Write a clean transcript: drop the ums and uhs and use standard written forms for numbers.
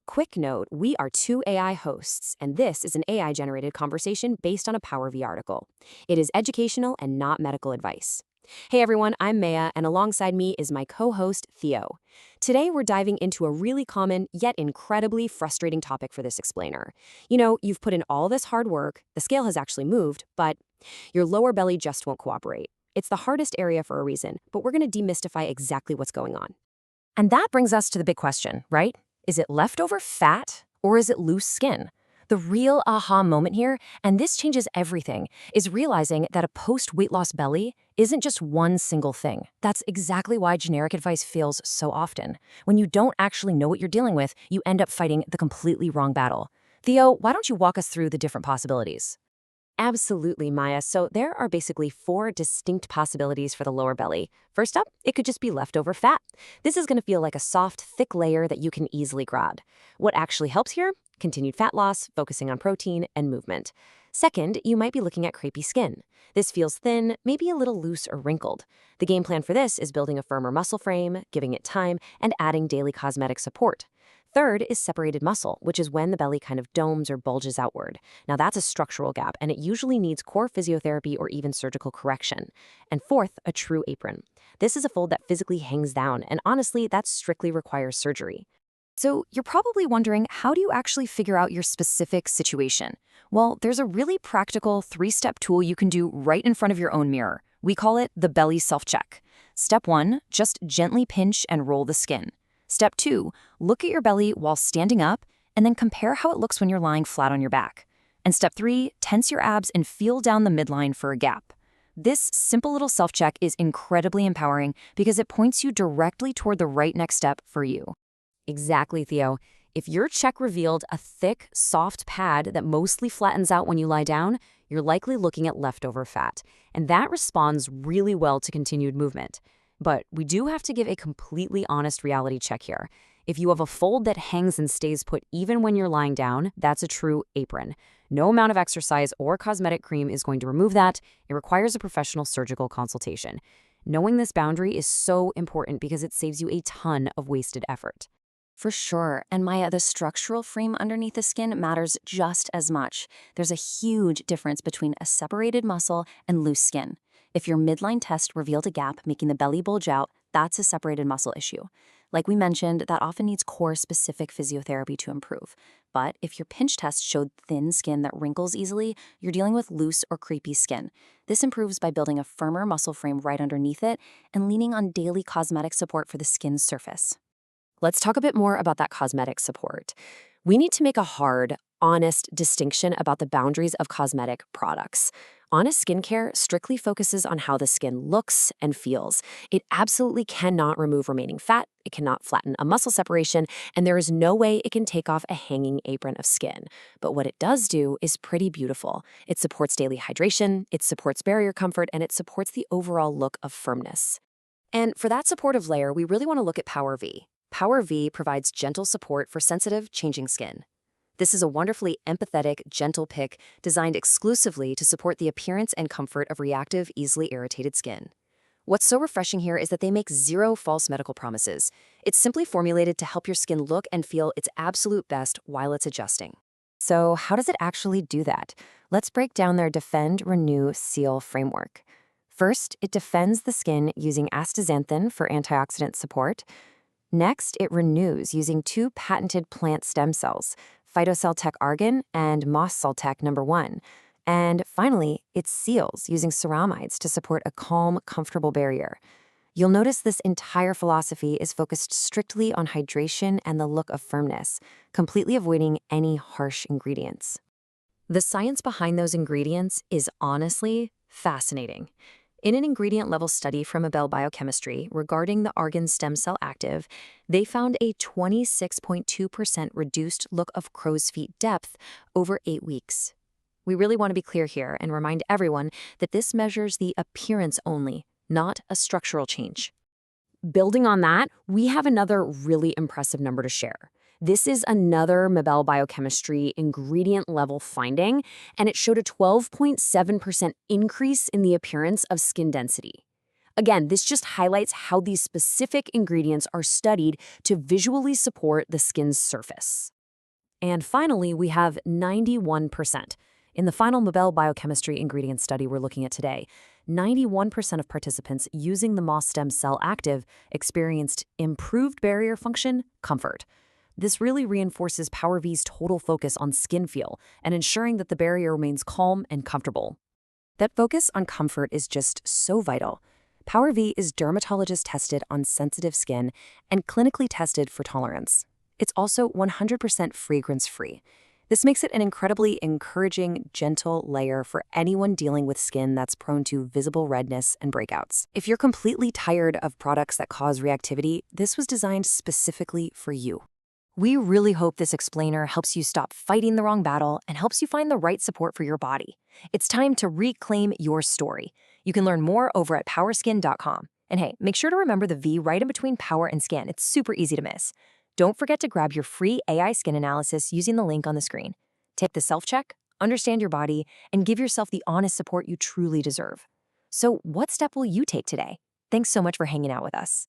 Quick note, we are two AI hosts, and this is an AI-generated conversation based on a Power V article. It is educational and not medical advice. Hey everyone, I'm Maya, and alongside me is my co-host, Theo. Today we're diving into a really common, yet incredibly frustrating topic for this explainer. You've put in all this hard work, the scale has actually moved, but your lower belly just won't cooperate. It's the hardest area for a reason, but we're going to demystify exactly what's going on. And that brings us to the big question, right? Is it leftover fat or is it loose skin? The real aha moment here, and this changes everything, is realizing that a post-weight loss belly isn't just one single thing. That's exactly why generic advice fails so often. When you don't actually know what you're dealing with, you end up fighting the completely wrong battle. Theo, why don't you walk us through the different possibilities? Absolutely, Maya. So there are basically four distinct possibilities for the lower belly. First up, it could just be leftover fat. This is going to feel like a soft, thick layer that you can easily grab. What actually helps here? Continued fat loss, focusing on protein and movement. Second, you might be looking at crepey skin. This feels thin, maybe a little loose or wrinkled. The game plan for this is building a firmer muscle frame, giving it time, and adding daily cosmetic support. Third is separated muscle, which is when the belly kind of domes or bulges outward. Now that's a structural gap, and it usually needs core physiotherapy or even surgical correction. And fourth, a true apron. This is a fold that physically hangs down, and honestly, that strictly requires surgery. So you're probably wondering, how do you actually figure out your specific situation? Well, there's a really practical 3-step tool you can do right in front of your own mirror. We call it the belly self-check. Step 1, just gently pinch and roll the skin. Step 2, look at your belly while standing up and then compare how it looks when you're lying flat on your back. And step 3, tense your abs and feel down the midline for a gap. This simple little self-check is incredibly empowering because it points you directly toward the right next step for you. Exactly, Theo. If your check revealed a thick, soft pad that mostly flattens out when you lie down, you're likely looking at leftover fat. And that responds really well to continued movement. But we do have to give a completely honest reality check here. If you have a fold that hangs and stays put even when you're lying down, that's a true apron. No amount of exercise or cosmetic cream is going to remove that. It requires a professional surgical consultation. Knowing this boundary is so important because it saves you a ton of wasted effort. For sure. And Maya, the structural frame underneath the skin matters just as much. There's a huge difference between a separated muscle and loose skin. If your midline test revealed a gap making the belly bulge out, that's a separated muscle issue. Like we mentioned, that often needs core-specific physiotherapy to improve. But if your pinch test showed thin skin that wrinkles easily, you're dealing with loose or crepey skin. This improves by building a firmer muscle frame right underneath it and leaning on daily cosmetic support for the skin's surface. Let's talk a bit more about that cosmetic support. We need to make a hard, honest distinction about the boundaries of cosmetic products. Honest skincare strictly focuses on how the skin looks and feels. It absolutely cannot remove remaining fat, it cannot flatten a muscle separation, and there is no way it can take off a hanging apron of skin. But what it does do is pretty beautiful. It supports daily hydration, it supports barrier comfort, and it supports the overall look of firmness. And for that supportive layer, we really want to look at Power V. Power V provides gentle support for sensitive, changing skin. This is a wonderfully empathetic, gentle pick designed exclusively to support the appearance and comfort of reactive, easily irritated skin. What's so refreshing here is that they make zero false medical promises. It's simply formulated to help your skin look and feel its absolute best while it's adjusting. So how does it actually do that? Let's break down their Defend, Renew, Seal framework. First, it defends the skin using astaxanthin for antioxidant support. Next, it renews using 2 patented plant stem cells, Phytocell argan and Moss Saltec #1. And finally, it seals using ceramides to support a calm, comfortable barrier. You'll notice this entire philosophy is focused strictly on hydration and the look of firmness, completely avoiding any harsh ingredients. The science behind those ingredients is honestly fascinating. In an ingredient-level study from Abel Biochemistry regarding the argan stem cell active, they found a 26.2% reduced look of crow's feet depth over 8 weeks. We really want to be clear here and remind everyone that this measures the appearance only, not a structural change. Building on that, we have another really impressive number to share. This is another Mabel Biochemistry ingredient-level finding, and it showed a 12.7% increase in the appearance of skin density. Again, this just highlights how these specific ingredients are studied to visually support the skin's surface. And finally, we have 91%. In the final Nobel biochemistry ingredient study we're looking at today, 91% of participants using the moss stem cell active experienced improved barrier function, comfort. This really reinforces PowerV's total focus on skin feel and ensuring that the barrier remains calm and comfortable. That focus on comfort is just so vital. PowerV is dermatologist tested on sensitive skin and clinically tested for tolerance. It's also 100% fragrance-free. This makes it an incredibly encouraging, gentle layer for anyone dealing with skin that's prone to visible redness and breakouts. If you're completely tired of products that cause reactivity, this was designed specifically for you. We really hope this explainer helps you stop fighting the wrong battle and helps you find the right support for your body. It's time to reclaim your story. You can learn more over at powerskin.com. And hey, make sure to remember the V right in between power and skin. It's super easy to miss. Don't forget to grab your free AI skin analysis using the link on the screen. Take the self-check, understand your body, and give yourself the honest support you truly deserve. So what step will you take today? Thanks so much for hanging out with us.